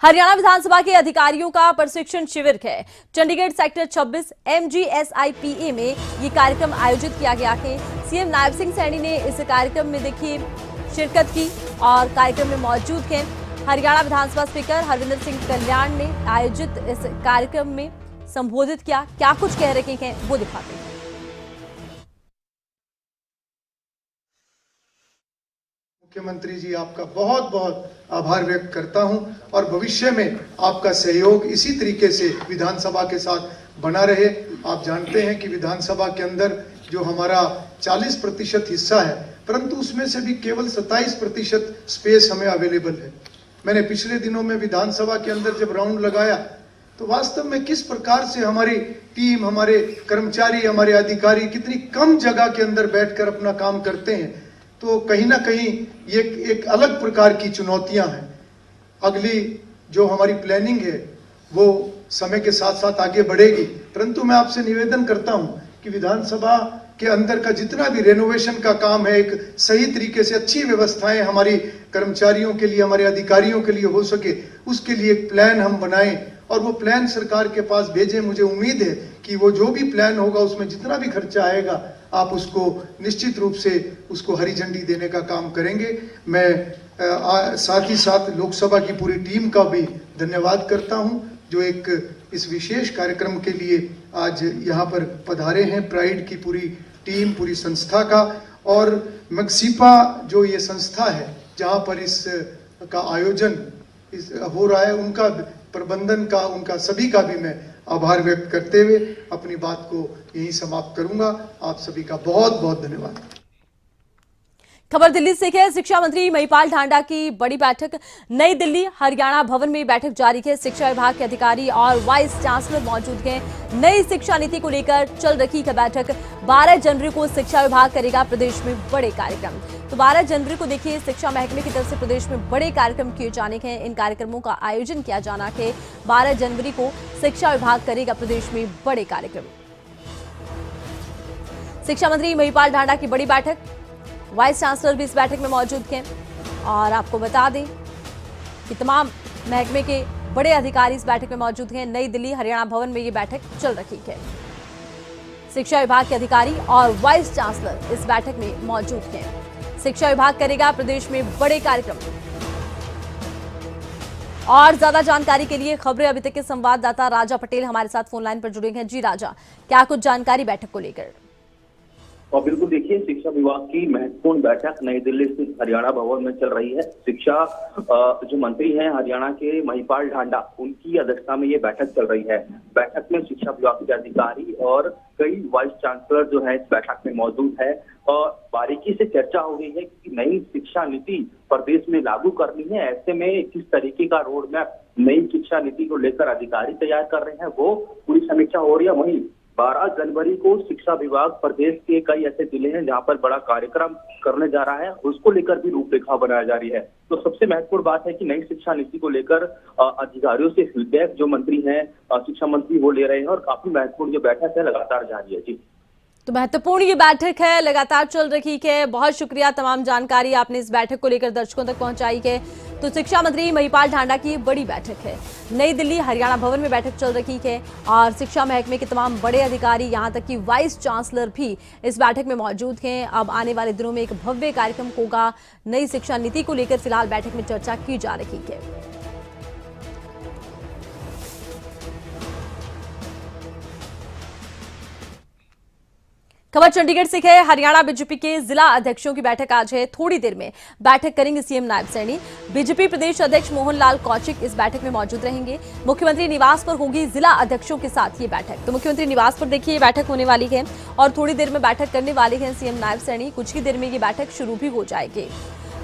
हरियाणा विधानसभा के अधिकारियों का प्रशिक्षण शिविर है। चंडीगढ़ सेक्टर 26 MGSIPA में ये कार्यक्रम आयोजित किया गया है। सीएम नायब सिंह सैनी ने इस कार्यक्रम में देखिए शिरकत की और कार्यक्रम में मौजूद हैं हरियाणा विधानसभा स्पीकर हरविंदर सिंह कल्याण ने आयोजित इस कार्यक्रम में संबोधित किया। क्या कुछ कह रहे हैं वो दिखाते हैं। मुख्यमंत्री जी, आपका बहुत बहुत आभार व्यक्त करता हूं और भविष्य में आपका सहयोग इसी तरीके से विधानसभा के साथ बना रहे। आप जानते हैं कि विधानसभा के अंदर जो हमारा 40% हिस्सा है, परंतु उसमें से भी केवल 27% स्पेस हमें अवेलेबल है। मैंने पिछले दिनों में विधानसभा के अंदर जब राउंड लगाया तो वास्तव में किस प्रकार से हमारी टीम, हमारे कर्मचारी, हमारे अधिकारी कितनी कम जगह के अंदर बैठकर अपना काम करते हैं, तो कहीं ना कहीं ये एक अलग प्रकार की चुनौतियां हैं। अगली जो हमारी प्लानिंग है वो समय के साथ साथ आगे बढ़ेगी, परंतु मैं आपसे निवेदन करता हूं कि विधानसभा के अंदर का जितना भी रेनोवेशन का काम है, एक सही तरीके से अच्छी व्यवस्थाएं हमारी कर्मचारियों के लिए, हमारे अधिकारियों के लिए हो सके, उसके लिए एक प्लान हम बनाएं और वो प्लान सरकार के पास भेजें। मुझे उम्मीद है कि वो जो भी प्लान होगा उसमें जितना भी खर्चा आएगा आप उसको निश्चित रूप से उसको हरी झंडी देने का काम करेंगे। मैं साथ ही साथ लोकसभा की पूरी टीम का भी धन्यवाद करता हूं जो एक इस विशेष कार्यक्रम के लिए आज यहाँ पर पधारे हैं। प्राइड की पूरी टीम, पूरी संस्था का, और मैक्सिपा जो ये संस्था है जहाँ पर इस का आयोजन हो रहा है, उनका प्रबंधन का, उनका सभी का भी मैं आभार व्यक्त करते हुए अपनी बात को यहीं समाप्त करूंगा। आप सभी का बहुत बहुत धन्यवाद। खबर दिल्ली से है। शिक्षा मंत्री महिपाल ढांडा की बड़ी बैठक नई दिल्ली हरियाणा भवन में बैठक जारी है। शिक्षा विभाग के अधिकारी और वाइस चांसलर मौजूद हैं। नई शिक्षा नीति को लेकर चल रही है बैठक। 12 जनवरी को शिक्षा विभाग करेगा प्रदेश में बड़े कार्यक्रम। तो 12 जनवरी को देखिए शिक्षा महकमे की तरफ से प्रदेश में बड़े कार्यक्रम किए जाने हैं। इन कार्यक्रमों का आयोजन किया जाना है। 12 जनवरी को शिक्षा विभाग करेगा प्रदेश में बड़े कार्यक्रम। शिक्षा मंत्री महिपाल ढांडा की बड़ी बैठक, वाइस चांसलर भी इस बैठक में मौजूद हैं और आपको बता दें कि तमाम महकमे के बड़े अधिकारी इस बैठक में मौजूद हैं। नई दिल्ली हरियाणा भवन में ये बैठक चल रही है। शिक्षा विभाग के अधिकारी और वाइस चांसलर इस बैठक में मौजूद हैं। शिक्षा विभाग करेगा प्रदेश में बड़े कार्यक्रम। और ज्यादा जानकारी के लिए खबरें अभी तक के संवाददाता राजा पटेल हमारे साथ फोन लाइन पर जुड़े हैं। जी राजा, क्या कुछ जानकारी बैठक को लेकर? और बिल्कुल देखिए, शिक्षा विभाग की महत्वपूर्ण बैठक नई दिल्ली स्थित हरियाणा भवन में चल रही है। शिक्षा जो मंत्री हैं हरियाणा के महिपाल ढांडा, उनकी अध्यक्षता में ये बैठक चल रही है। बैठक में शिक्षा विभाग के अधिकारी और कई वाइस चांसलर जो है इस बैठक में मौजूद है और बारीकी से चर्चा हो रही है कि नई शिक्षा नीति प्रदेश में लागू करनी है। ऐसे में किस तरीके का रोड मैप नई शिक्षा नीति को लेकर अधिकारी तैयार कर रहे हैं, वो पूरी समीक्षा हो रही है। वहीं 12 जनवरी को शिक्षा विभाग प्रदेश के कई ऐसे जिले हैं जहां पर बड़ा कार्यक्रम करने जा रहा है, उसको लेकर भी रूपरेखा बनाई जा रही है। तो सबसे महत्वपूर्ण बात है कि नई शिक्षा नीति को लेकर अधिकारियों से फीडबैक जो मंत्री हैं, शिक्षा मंत्री, वो ले रहे हैं और काफी महत्वपूर्ण ये बैठक है, लगातार जारी है। जी, तो महत्वपूर्ण ये बैठक है, लगातार चल रही है। बहुत शुक्रिया, तमाम जानकारी आपने इस बैठक को लेकर दर्शकों तक पहुंचाई है। तो शिक्षा मंत्री महिपाल ढांडा की बड़ी बैठक है। नई दिल्ली हरियाणा भवन में बैठक चल रही है और शिक्षा महकमे के तमाम बड़े अधिकारी, यहां तक कि वाइस चांसलर भी इस बैठक में मौजूद हैं। अब आने वाले दिनों में एक भव्य कार्यक्रम होगा। नई शिक्षा नीति को लेकर फिलहाल बैठक में चर्चा की जा रही है। खबर चंडीगढ़ से है। हरियाणा बीजेपी के जिला अध्यक्षों की बैठक आज है। थोड़ी देर में बैठक करेंगे सीएम नायब सैनी। बीजेपी प्रदेश अध्यक्ष मोहन लाल कौशिक इस बैठक में मौजूद रहेंगे। मुख्यमंत्री निवास पर होगी जिला अध्यक्षों के साथ ये बैठक। तो मुख्यमंत्री निवास पर देखिए बैठक होने वाली है और थोड़ी देर में बैठक करने वाले हैं सीएम नायब सैनी। कुछ ही देर में ये बैठक शुरू भी हो जाएगी।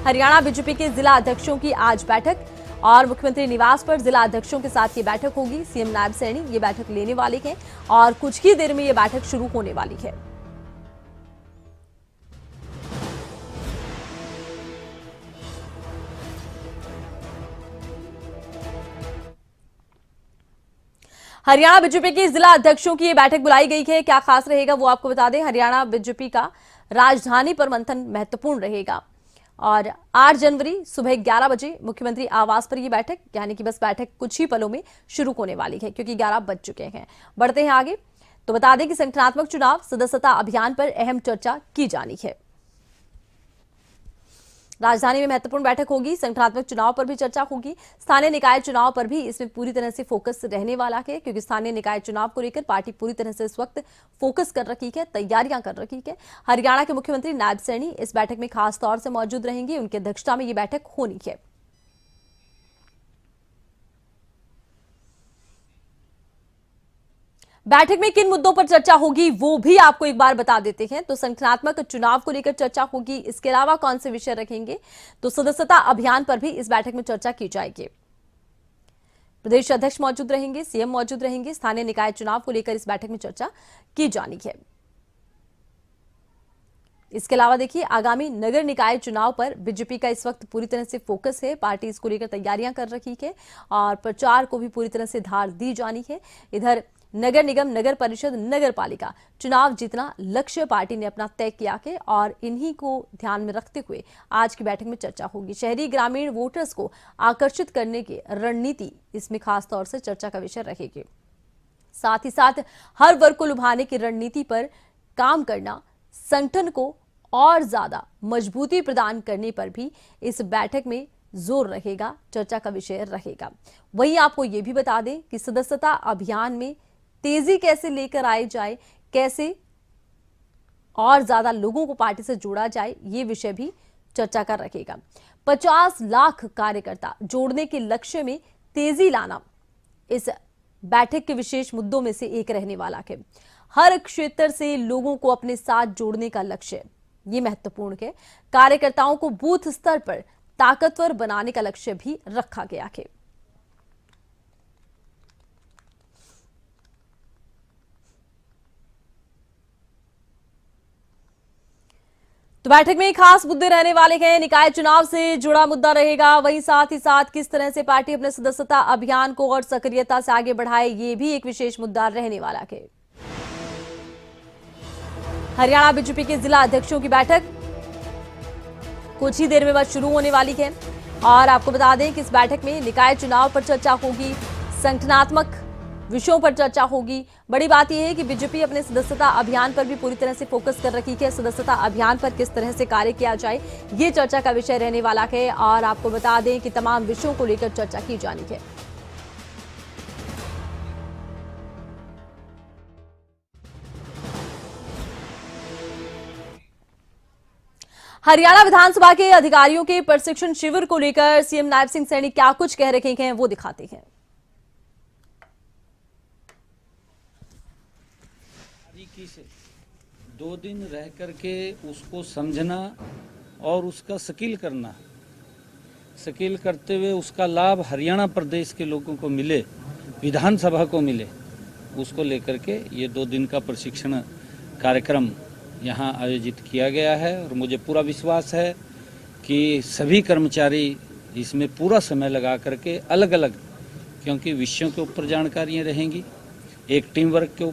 हरियाणा बीजेपी के जिला अध्यक्षों की आज बैठक और मुख्यमंत्री निवास पर जिला अध्यक्षों के साथ ये बैठक होगी। सीएम नायब सैनी ये बैठक लेने वाले हैं और कुछ ही देर में ये बैठक शुरू होने वाली है। हरियाणा बीजेपी के जिला अध्यक्षों की ये बैठक बुलाई गई है। क्या खास रहेगा वो आपको बता दें। हरियाणा बीजेपी का राजधानी पर मंथन महत्वपूर्ण रहेगा और 8 जनवरी सुबह 11 बजे मुख्यमंत्री आवास पर ये बैठक, यानी कि बस बैठक कुछ ही पलों में शुरू होने वाली है, क्योंकि 11 बज चुके हैं। बढ़ते हैं आगे, तो बता दें कि संगठनात्मक चुनाव सदस्यता अभियान पर अहम चर्चा की जानी है। राजधानी में महत्वपूर्ण बैठक होगी, संगठनात्मक चुनाव पर भी चर्चा होगी, स्थानीय निकाय चुनाव पर भी इसमें पूरी तरह से फोकस रहने वाला है, क्योंकि स्थानीय निकाय चुनाव को लेकर पार्टी पूरी तरह से इस वक्त फोकस कर रखी है, तैयारियां कर रखी है। हरियाणा के मुख्यमंत्री नायब सैनी इस बैठक में खास तौर से मौजूद रहेंगे, उनकी अध्यक्षता में ये बैठक होनी है। बैठक में किन मुद्दों पर चर्चा होगी वो भी आपको एक बार बता देते हैं। तो संगठनात्मक चुनाव को लेकर चर्चा होगी, इसके अलावा कौन से विषय रखेंगे, तो सदस्यता अभियान पर भी इस बैठक में चर्चा की जाएगी। प्रदेश अध्यक्ष मौजूद रहेंगे, सीएम मौजूद रहेंगे, स्थानीय निकाय चुनाव को लेकर इस बैठक में चर्चा की जानी है। इसके अलावा देखिए, आगामी नगर निकाय चुनाव पर बीजेपी का इस वक्त पूरी तरह से फोकस है, पार्टी इसको लेकर तैयारियां कर रही है और प्रचार को भी पूरी तरह से धार दी जानी है। इधर नगर निगम, नगर परिषद, नगर पालिका चुनाव जीतना लक्ष्य पार्टी ने अपना तय किया है और इन्हीं को ध्यान में रखते हुए आज की बैठक में चर्चा होगी। शहरी ग्रामीण वोटर्स को आकर्षित करने की रणनीति इसमें खास तौर से चर्चा का विषय रहेगी। साथ ही साथ हर वर्ग को लुभाने की रणनीति पर काम करना, संगठन को और ज्यादा मजबूती प्रदान करने पर भी इस बैठक में जोर रहेगा, चर्चा का विषय रहेगा। वहीं आपको यह भी बता दें कि सदस्यता अभियान में तेजी कैसे लेकर आई जाए, कैसे और ज्यादा लोगों को पार्टी से जोड़ा जाए, ये विषय भी चर्चा का रहेगा। 50 लाख कार्यकर्ता जोड़ने के लक्ष्य में तेजी लाना इस बैठक के विशेष मुद्दों में से एक रहने वाला है। हर क्षेत्र से लोगों को अपने साथ जोड़ने का लक्ष्य, ये महत्वपूर्ण है। कार्यकर्ताओं को बूथ स्तर पर ताकतवर बनाने का लक्ष्य भी रखा गया है। तो बैठक में खास मुद्दे रहने वाले हैं, निकाय चुनाव से जुड़ा मुद्दा रहेगा, वहीं साथ ही साथ किस तरह से पार्टी अपने सदस्यता अभियान को और सक्रियता से आगे बढ़ाए, ये भी एक विशेष मुद्दा रहने वाला है। हरियाणा बीजेपी के जिला अध्यक्षों की बैठक कुछ ही देर में बाद शुरू होने वाली है और आपको बता दें कि इस बैठक में निकाय चुनाव पर चर्चा होगी, संगठनात्मक विषयों पर चर्चा होगी। बड़ी बात यह है कि बीजेपी अपने सदस्यता अभियान पर भी पूरी तरह से फोकस कर रखी है। सदस्यता अभियान पर किस तरह से कार्य किया जाए, ये चर्चा का विषय रहने वाला है और आपको बता दें कि तमाम विषयों को लेकर चर्चा की जानी है। हरियाणा विधानसभा के अधिकारियों के प्रशिक्षण शिविर को लेकर सीएम नायब सिंह सैनी क्या कुछ कह रखे हैं, वो दिखाते हैं। से 2 दिन रह करके उसको समझना और उसका स्किल करना, स्किल करते हुए उसका लाभ हरियाणा प्रदेश के लोगों को मिले, विधानसभा को मिले, उसको लेकर के ये 2 दिन का प्रशिक्षण कार्यक्रम यहाँ आयोजित किया गया है। और मुझे पूरा विश्वास है कि सभी कर्मचारी इसमें पूरा समय लगा करके अलग अलग, क्योंकि विषयों के ऊपर जानकारियाँ रहेंगी, एक टीम वर्क के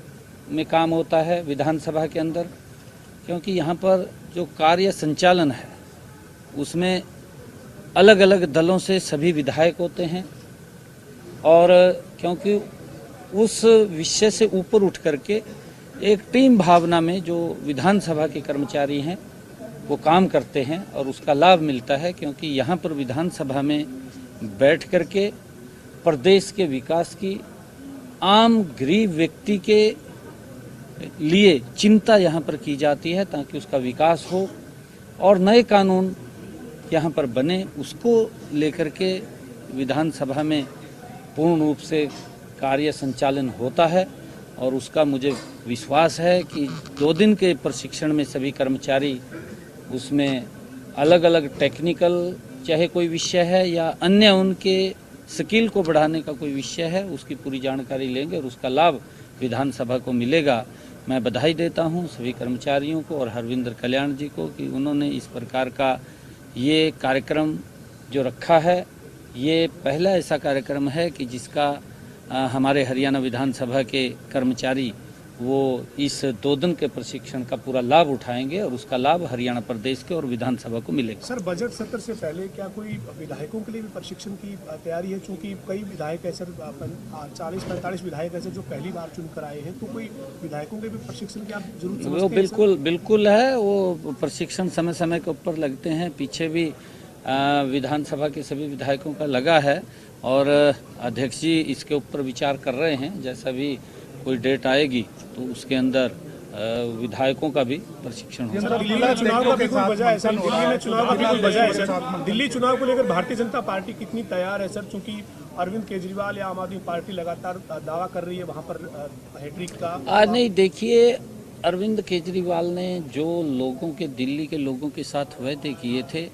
में काम होता है विधानसभा के अंदर, क्योंकि यहाँ पर जो कार्य संचालन है उसमें अलग अलग दलों से सभी विधायक होते हैं और क्योंकि उस विषय से ऊपर उठ करके एक टीम भावना में जो विधानसभा के कर्मचारी हैं वो काम करते हैं और उसका लाभ मिलता है, क्योंकि यहाँ पर विधानसभा में बैठ करके प्रदेश के विकास की, आम गरीब व्यक्ति के लिए चिंता यहाँ पर की जाती है ताकि उसका विकास हो और नए कानून यहाँ पर बने, उसको लेकर के विधानसभा में पूर्ण रूप से कार्य संचालन होता है। और उसका मुझे विश्वास है कि 2 दिन के प्रशिक्षण में सभी कर्मचारी उसमें अलग अलग टेक्निकल चाहे कोई विषय है या अन्य उनके स्किल को बढ़ाने का कोई विषय है, उसकी पूरी जानकारी लेंगे और उसका लाभ विधानसभा को मिलेगा। मैं बधाई देता हूं सभी कर्मचारियों को और हरविंदर कल्याण जी को कि उन्होंने इस प्रकार का ये कार्यक्रम जो रखा है, ये पहला ऐसा कार्यक्रम है कि जिसका हमारे हरियाणा विधानसभा के कर्मचारी वो इस 2 दिन के प्रशिक्षण का पूरा लाभ उठाएंगे और उसका लाभ हरियाणा प्रदेश के और विधानसभा को मिलेगा। सर, बजट सत्र से पहले क्या कोई विधायकों के लिए भी प्रशिक्षण की तैयारी है? चूंकि कई विधायक ऐसे 40-45 विधायक ऐसे जो पहली बार चुनकर आए हैं, तो कोई विधायकों के भी प्रशिक्षण की आप जरूर समझते हैं? वो बिल्कुल है। वो प्रशिक्षण समय समय के ऊपर लगते हैं। पीछे भी विधानसभा के सभी विधायकों का लगा है और अध्यक्ष जी इसके ऊपर विचार कर रहे हैं। जैसा भी कोई डेट आएगी तो उसके अंदर विधायकों का भी प्रशिक्षण होगा। दिल्ली में चुनाव का भी कोई वजह है सर? दिल्ली में चुनाव का भी कोई वजह है सर? दिल्ली चुनाव को लेकर भारतीय जनता पार्टी कितनी तैयार है सर? चूंकि अरविंद केजरीवाल या आम आदमी पार्टी लगातार दावा कर रही है वहां पर हैट्रिक का। नहीं, देखिए, अरविंद केजरीवाल ने जो लोगों के, दिल्ली के लोगों के साथ वायदे किए थे,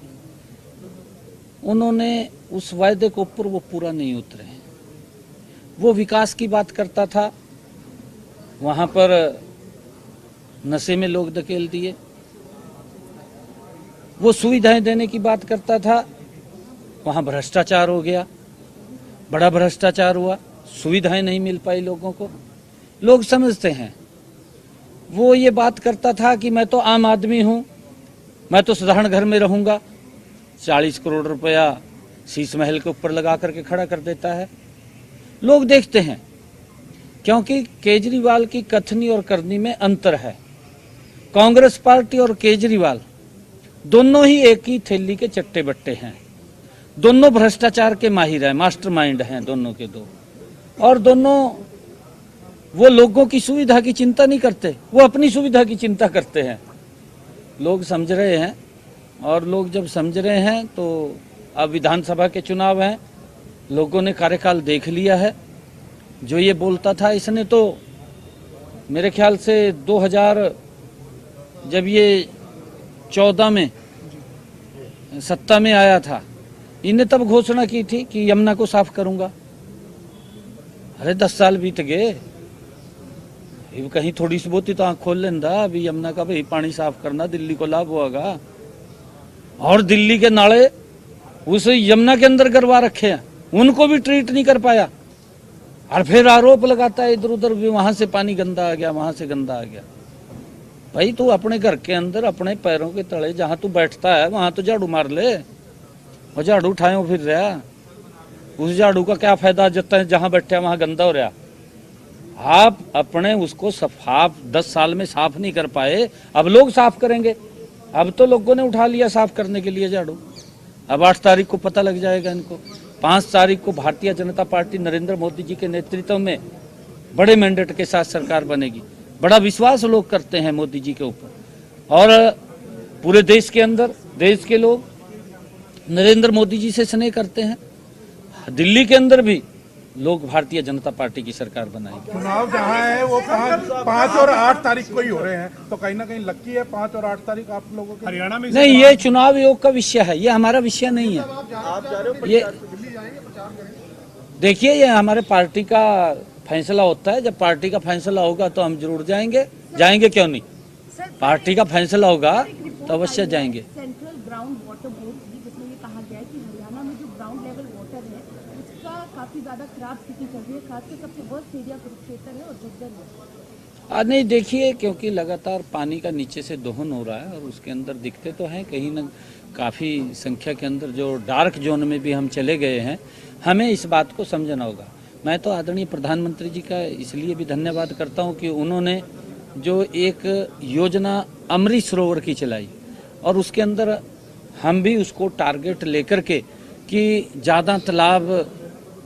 उन्होंने उस वायदे के ऊपर वो पूरा नहीं उतरे। वो विकास की बात करता था, वहां पर नशे में लोग धकेल दिए। वो सुविधाएं देने की बात करता था, वहां भ्रष्टाचार हो गया, बड़ा भ्रष्टाचार हुआ, सुविधाएं नहीं मिल पाई लोगों को। लोग समझते हैं। वो ये बात करता था कि मैं तो आम आदमी हूं, मैं तो साधारण घर में रहूंगा। 40 करोड़ रुपया शीश महल के ऊपर लगा करके खड़ा कर देता है। लोग देखते हैं, क्योंकि केजरीवाल की कथनी और करनी में अंतर है। कांग्रेस पार्टी और केजरीवाल दोनों ही एक ही थैली के चट्टे बट्टे हैं। दोनों भ्रष्टाचार के माहिर हैं, मास्टरमाइंड हैं दोनों के दो। और दोनों वो लोगों की सुविधा की चिंता नहीं करते, वो अपनी सुविधा की चिंता करते हैं। लोग समझ रहे हैं, और लोग जब समझ रहे हैं तो अब विधानसभा के चुनाव हैं, लोगों ने कार्यकाल देख लिया है। जो ये बोलता था, इसने तो मेरे ख्याल से 2000 जब ये 14 में सत्ता में आया था, इन्हें तब घोषणा की थी कि यमुना को साफ करूंगा। अरे 10 साल बीत गए, कहीं थोड़ी सी बहुत ही तो आंख खोल लेंदा। अभी यमुना का भाई पानी साफ करना दिल्ली को लाभ होगा, और दिल्ली के नाले उस यमुना के अंदर करवा रखे हैं, उनको भी ट्रीट नहीं कर पाया। और फिर आरोप लगाता है इधर उधर भी, वहां से पानी गंदा आ गया, वहां से गंदा आ गया। भाई तू अपने घर के अंदर, अपने पैरों के तले जहां तू बैठता है, वहां तो झाड़ू मार ले। और झाड़ू उठाए फिर रहा, उस झाड़ू का क्या फायदा जहां बैठे वहां गंदा हो रहा। आप अपने उसको साफ 10 साल में साफ नहीं कर पाए, अब लोग साफ करेंगे। अब तो लोगों ने उठा लिया साफ करने के लिए झाड़ू। अब 8 तारीख को पता लग जाएगा इनको। 5 तारीख को भारतीय जनता पार्टी नरेंद्र मोदी जी के नेतृत्व में बड़े मैंडेट के साथ सरकार बनेगी। बड़ा विश्वास लोग करते हैं मोदी जी के ऊपर, और पूरे देश के अंदर देश के लोग नरेंद्र मोदी जी से स्नेह करते हैं। दिल्ली के अंदर भी लोग भारतीय जनता पार्टी की सरकार बनाएंगे। चुनाव जहाँ है वो 5 और 8 तारीख को ही हो रहे हैं, तो कहीं ना कहीं लकी है 5 और 8 तारीख आप लोगों के हरियाणा में नहीं। ये चुनाव योग का विषय है, ये हमारा विषय नहीं है। ये देखिए, ये हमारे पार्टी का फैसला होता है। जब पार्टी का फैसला होगा तो हम जरूर जाएंगे। क्यों नहीं? पार्टी का फैसला होगा तो अवश्य जाएंगे। सेंट्रल ग्राउंड वाटर बोर्ड, जिसमें ये कहा गया है कि हरियाणा में जो ग्राउंड लेवल वाटर है उसका काफी ज्यादा खराब स्थिति चल रही है, खासकर सबसे वर्स्ट एरिया कुरुक्षेत्र है और झज्जर है। नहीं, देखिए, क्योंकि लगातार पानी का नीचे से दोहन हो रहा है और उसके अंदर दिखते तो हैं कहीं न काफ़ी संख्या के अंदर जो डार्क जोन में भी हम चले गए हैं। हमें इस बात को समझना होगा। मैं तो आदरणीय प्रधानमंत्री जी का इसलिए भी धन्यवाद करता हूं कि उन्होंने जो एक योजना अमृत सरोवर की चलाई, और उसके अंदर हम भी उसको टारगेट लेकर के कि ज़्यादा तालाब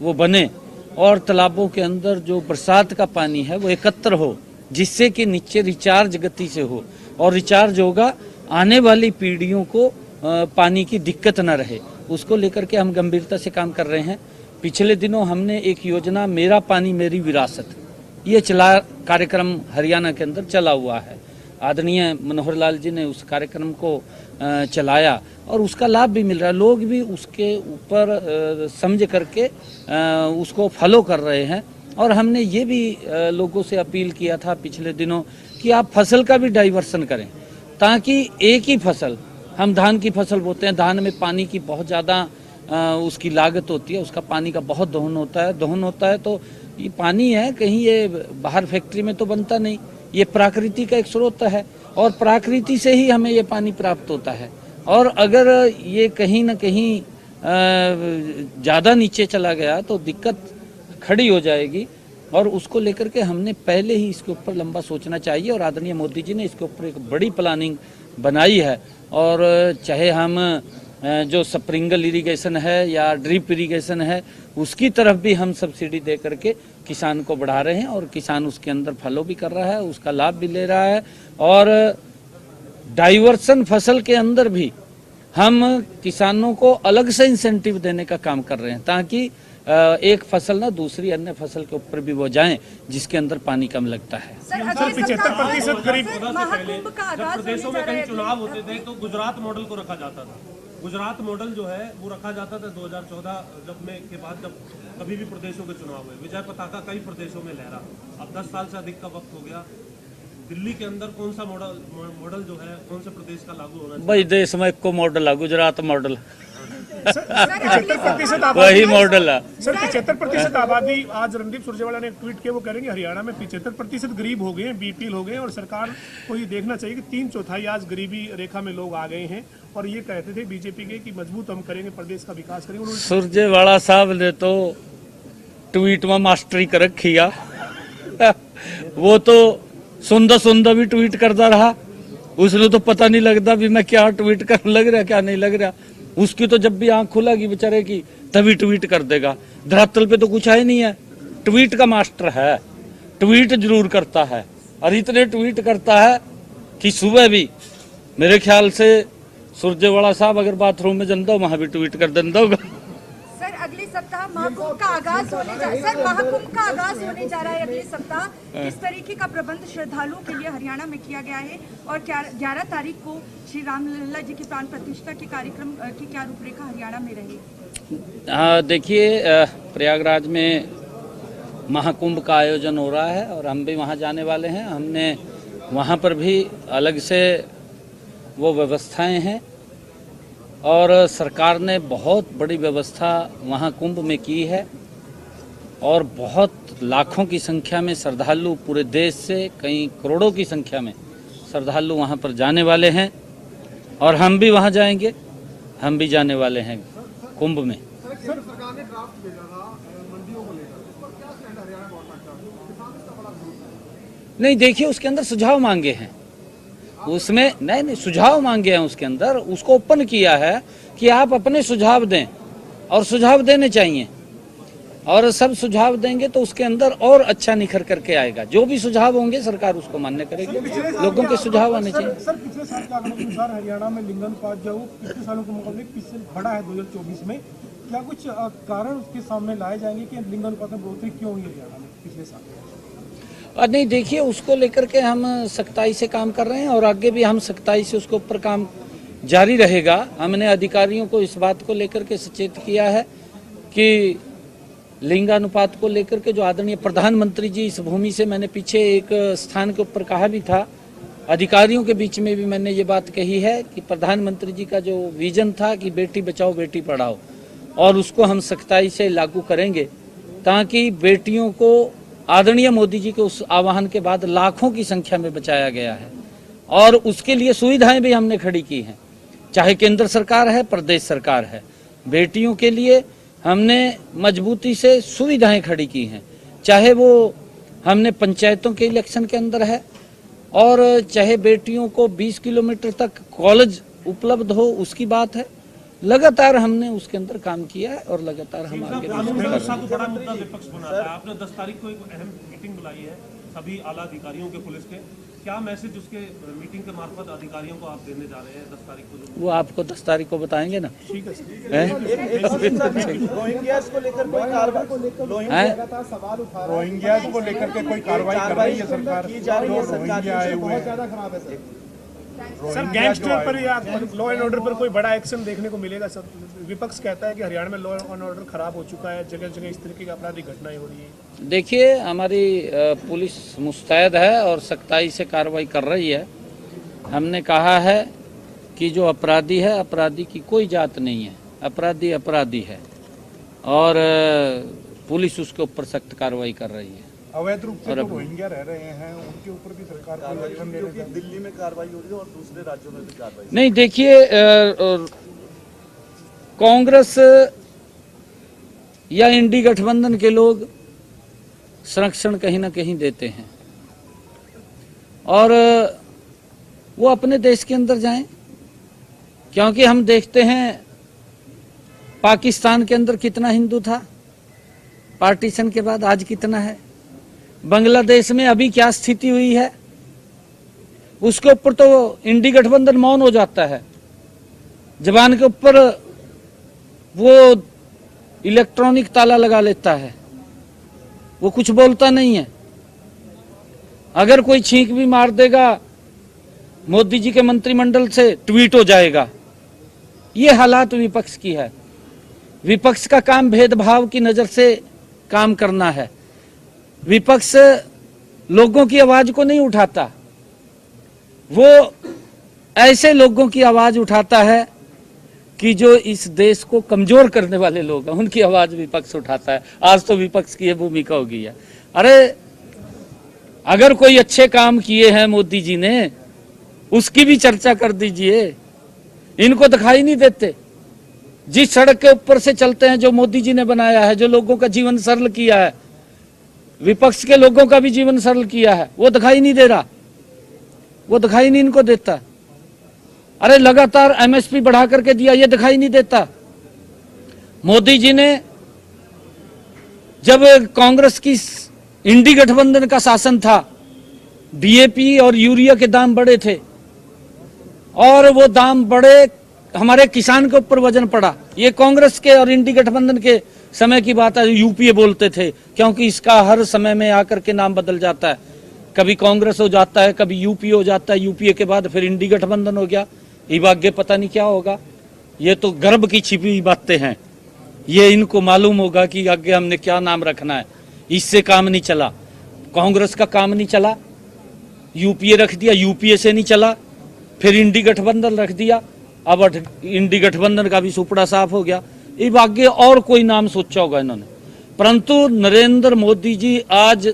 वो बने और तालाबों के अंदर जो बरसात का पानी है वो एकत्र हो, जिससे कि नीचे रिचार्ज गति से हो, और रिचार्ज होगा आने वाली पीढ़ियों को पानी की दिक्कत न रहे। उसको लेकर के हम गंभीरता से काम कर रहे हैं। पिछले दिनों हमने एक योजना मेरा पानी मेरी विरासत, ये कार्यक्रम हरियाणा के अंदर चला हुआ है। आदरणीय मनोहर लाल जी ने उस कार्यक्रम को चलाया और उसका लाभ भी मिल रहा है। लोग भी उसके ऊपर समझ करके उसको फॉलो कर रहे हैं। और हमने ये भी लोगों से अपील किया था पिछले दिनों कि आप फसल का भी डाइवर्सन करें, ताकि एक ही फसल, हम धान की फसल बोते हैं, धान में पानी की बहुत ज़्यादा उसकी लागत होती है, उसका पानी का बहुत दोहन होता है तो ये पानी है, कहीं ये बाहर फैक्ट्री में तो बनता नहीं, ये प्रकृति का एक स्रोत है और प्रकृति से ही हमें ये पानी प्राप्त होता है। और अगर ये कहीं ना कहीं ज़्यादा नीचे चला गया तो दिक्कत खड़ी हो जाएगी और उसको लेकर के हमने पहले ही इसके ऊपर लंबा सोचना चाहिए और आदरणीय मोदी जी ने इसके ऊपर एक बड़ी प्लानिंग बनाई है। और चाहे हम जो स्प्रिंकल इरिगेशन है या ड्रिप इरिगेशन है उसकी तरफ भी हम सब्सिडी दे करके किसान को बढ़ा रहे हैं और किसान उसके अंदर फॉलो भी कर रहा है, उसका लाभ भी ले रहा है। और डाइवर्सन फसल के अंदर भी हम किसानों को अलग से इंसेंटिव देने का काम कर रहे हैं ताकि एक फसल ना दूसरी अन्य फसल के ऊपर भी वो जाएं जिसके अंदर पानी कम लगता है। सर 75% करीब महाकुंभ का आगाज प्रदेशों में कहीं चुनाव होते थे तो गुजरात मॉडल को रखा जाता था। गुजरात मॉडल जो है वो रखा जाता था 2014 के बाद जब कभी भी प्रदेशों के चुनाव हुए, विजय पताका कई प्रदेशों में लहरा। अब 10 साल से अधिक का वक्त हो गया। दिल्ली के अंदर कौन सा मॉडल जो है कौन से प्रदेश का लागू होना चाहिए? भाई देश में एक को मॉडल है, गुजरात मॉडल, 75% वही मॉडल है। सर 75% आबादी, आज रणदीप सुरजेवाला ने एक ट्वीट किया, वो कह रहे हैं कि हरियाणा में 75% गरीब हो गए हैं, बीपीएल हो गए हैं और सरकार को ये देखना चाहिए कि 3/4 आज गरीबी रेखा में लोग आ गए हैं। और ये कहते थे बीजेपी के कि मजबूत हम करेंगे, प्रदेश का विकास करेंगे। सुरजेवाला साहब ने तो ट्वीट में मास्टरी कर रखी है वो तो सुंदर भी ट्वीट करता रहा, उसने तो पता नहीं लगता भी मैं क्या ट्वीट कर लग रहा क्या नहीं लग रहा। उसकी तो जब भी आंख खुलेगी बेचारे की तभी ट्वीट कर देगा। धरातल पे तो कुछ है नहीं है, ट्वीट का मास्टर है, ट्वीट जरूर करता है और इतने ट्वीट करता है कि सुबह भी मेरे ख्याल से सुरजेवाला साहब अगर बाथरूम में जनता वहां भी ट्वीट कर देता होगा। सर अगले सप्ताह महाकुंभ का आगाज होने जा रहा है अगले सप्ताह। किस तरीके का प्रबंध श्रद्धालुओं के लिए हरियाणा में किया गया है और 11 तारीख को श्री रामलला जी की प्राण प्रतिष्ठा के कार्यक्रम की क्या रूपरेखा हरियाणा में रहेगी? देखिए, प्रयागराज में महाकुंभ का आयोजन हो रहा है और हम भी वहां जाने वाले हैं। हमने वहां पर भी अलग से वो व्यवस्थाएं हैं और सरकार ने बहुत बड़ी व्यवस्था वहाँ कुंभ में की है और बहुत लाखों की संख्या में श्रद्धालु पूरे देश से, कई करोड़ों की संख्या में श्रद्धालु वहाँ पर जाने वाले हैं और हम भी वहाँ जाएंगे, हम भी जाने वाले हैं कुंभ में। सरकार ने ड्राफ्ट भेजा था मंडियों को लेकर, उस पर क्या स्टैंड हरियाणा गवर्नमेंट का? किसान इसका बड़ा विरोध है। नहीं, देखिए उसके अंदर सुझाव मांगे हैं, उसमें नहीं सुझाव मांगे हैं, उसके अंदर उसको ओपन किया है कि आप अपने सुझाव दें और सुझाव देने चाहिए और सब सुझाव देंगे तो उसके अंदर और अच्छा निखर करके आएगा। जो भी सुझाव होंगे सरकार उसको मान्य करेगी, लोगों के सुझाव आने चाहिए। सर पिछले साल के आंकड़ों के अनुसार हरियाणा में लिंगानुपात जो पिछले सालों के मुकाबले पिछले बढ़ा है 2024 में। क्या कुछ कारण उसके सामने लाए जाएंगे कि लिंगानुपात में बढ़ोतरी क्यों हुई हरियाणा में पिछले साल? नहीं, देखिए उसको लेकर के हम सख्ताई से काम कर रहे हैं और आगे भी हम सख्ताई से उसके ऊपर काम जारी रहेगा। हमने अधिकारियों को इस बात को लेकर के सचेत किया है कि लिंगानुपात को लेकर के जो आदरणीय प्रधानमंत्री जी, इस भूमि से मैंने पीछे एक स्थान के ऊपर कहा भी था, अधिकारियों के बीच में भी मैंने ये बात कही है कि प्रधानमंत्री जी का जो विजन था कि बेटी बचाओ बेटी पढ़ाओ, और उसको हम सख्ताई से लागू करेंगे ताकि बेटियों को आदरणीय मोदी जी के उस आह्वान के बाद लाखों की संख्या में बचाया गया है और उसके लिए सुविधाएं भी हमने खड़ी की हैं, चाहे केंद्र सरकार है, प्रदेश सरकार है। बेटियों के लिए हमने मजबूती से सुविधाएं खड़ी की हैं, चाहे वो हमने पंचायतों के इलेक्शन के अंदर है और चाहे बेटियों को 20 किलोमीटर तक कॉलेज उपलब्ध हो उसकी बात है। लगातार हमने उसके अंदर काम किया है और लगातार हम आगे व्यवस्था को बड़ा मुद्दा विपक्ष बना रहा है। आपने 10 तारीख को एक अहम मीटिंग बुलाई है सभी आला अधिकारियों के, पुलिस के, क्या मैसेज उसके मीटिंग के मार्फत अधिकारियों को आप देने जा रहे हैं 10 तारीख को? वो आपको 10 तारीख को बताएंगे ना। ठीक है। रोहिंग्यास को लेकर कोई कार्रवाई कर रही है सरकार? रोहिंग्या आए हुए हैं सर गैंगस्टर पर या लॉ एंड ऑर्डर पर कोई बड़ा एक्शन देखने को मिलेगा? सर विपक्ष कहता है कि हरियाणा में लॉ एंड ऑर्डर खराब हो चुका है, जगह जगह इस तरीके की आपराधिक घटनाएं हो रही है। देखिए, हमारी पुलिस मुस्तैद है और सख्ताई से कार्रवाई कर रही है। हमने कहा है कि जो अपराधी है, अपराधी की कोई जात नहीं है, अपराधी अपराधी है और पुलिस उसके ऊपर सख्त कार्रवाई कर रही है। अवैध रूप से जो रोहिंग्या रह रहे हैं उनके ऊपर भी सरकार कोई एक्शन ले रही है? दिल्ली में कार्रवाई हो रही है और दूसरे राज्यों में भी कार्रवाई। नहीं, देखिए, कांग्रेस या इंडी गठबंधन के लोग संरक्षण कहीं ना कहीं देते हैं और वो अपने देश के अंदर जाएं, क्योंकि हम देखते हैं पाकिस्तान के अंदर कितना हिंदू था पार्टीशन के बाद, आज कितना है। बांग्लादेश में अभी क्या स्थिति हुई है उसके ऊपर तो इंडी गठबंधन मौन हो जाता है। जबान के ऊपर वो इलेक्ट्रॉनिक ताला लगा लेता है, वो कुछ बोलता नहीं है। अगर कोई छींक भी मार देगा मोदी जी के मंत्रिमंडल से ट्वीट हो जाएगा। ये हालात विपक्ष की है। विपक्ष का काम भेदभाव की नजर से काम करना है। विपक्ष लोगों की आवाज को नहीं उठाता, वो ऐसे लोगों की आवाज उठाता है कि जो इस देश को कमजोर करने वाले लोग हैं, उनकी आवाज विपक्ष उठाता है। आज तो विपक्ष की ये भूमिका हो गई है। अरे अगर कोई अच्छे काम किए हैं मोदी जी ने, उसकी भी चर्चा कर दीजिए। इनको दिखाई नहीं देते। जिस सड़क के ऊपर से चलते हैं, जो मोदी जी ने बनाया है, जो लोगों का जीवन सरल किया है, विपक्ष के लोगों का भी जीवन सरल किया है, वो दिखाई नहीं दे रहा, वो दिखाई नहीं इनको देता। अरे लगातार एमएसपी बढ़ा करके दिया, ये दिखाई नहीं देता। मोदी जी ने जब कांग्रेस की इंडी गठबंधन का शासन था, डीएपी और यूरिया के दाम बढ़े थे और वो दाम बढ़े, हमारे किसान के ऊपर वजन पड़ा। ये कांग्रेस के और इंडी गठबंधन के समय की बात है। यूपीए बोलते थे, क्योंकि इसका हर समय में आकर के नाम बदल जाता है। कभी कांग्रेस हो जाता है, कभी यूपीए हो जाता है, यूपीए के बाद फिर इंडी गठबंधन हो गया। ये आगे पता नहीं क्या होगा। ये तो गर्भ की छिपी हुई बातें हैं। ये इनको मालूम होगा कि आगे हमने क्या नाम रखना है। इससे काम नहीं चला, कांग्रेस का काम नहीं चला, यूपीए रख दिया, यूपीए से नहीं चला, फिर इंडी गठबंधन रख दिया। अब इंडी गठबंधन का भी सुपड़ा साफ हो गया। इब आगे और कोई नाम सोचा होगा इन्होंने, परंतु नरेंद्र मोदी जी आज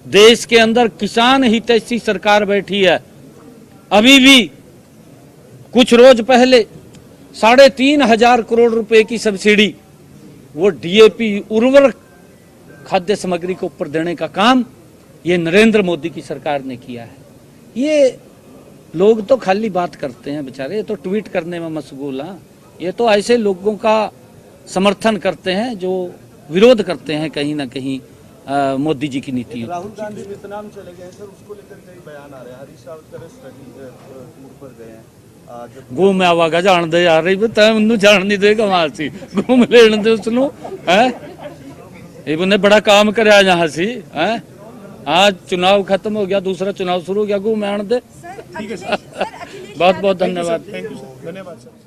देश के अंदर किसान हितैषी सरकार बैठी है। अभी भी कुछ रोज पहले 3,500 करोड़ रुपए की सब्सिडी वो डीएपी उर्वरक खाद्य सामग्री के ऊपर देने का काम ये नरेंद्र मोदी की सरकार ने किया है। ये लोग तो खाली बात करते हैं बेचारे, ये तो ट्वीट करने में मशगूल हैं। ये तो ऐसे लोगों का समर्थन करते हैं जो विरोध करते हैं कहीं ना कहीं मोदी जी की नीति। राहुल गांधी वियतनाम चले गए सर, उसको लेकर कई बयान आ रहे हैं। हरीश रावत स्टडी टूर पर गए हैं। घूम आवागा जान दे यार, तैनू जान नहीं देगा वहां से, घूम लेने दे उसनू है। इन्हें बड़ा काम कराया यहाँ से है। आज चुनाव खत्म हो गया, दूसरा चुनाव शुरू हो गया, घूम आने दे। ठीक है सर, बहुत बहुत धन्यवाद। थैंक यू सर, धन्यवाद सर।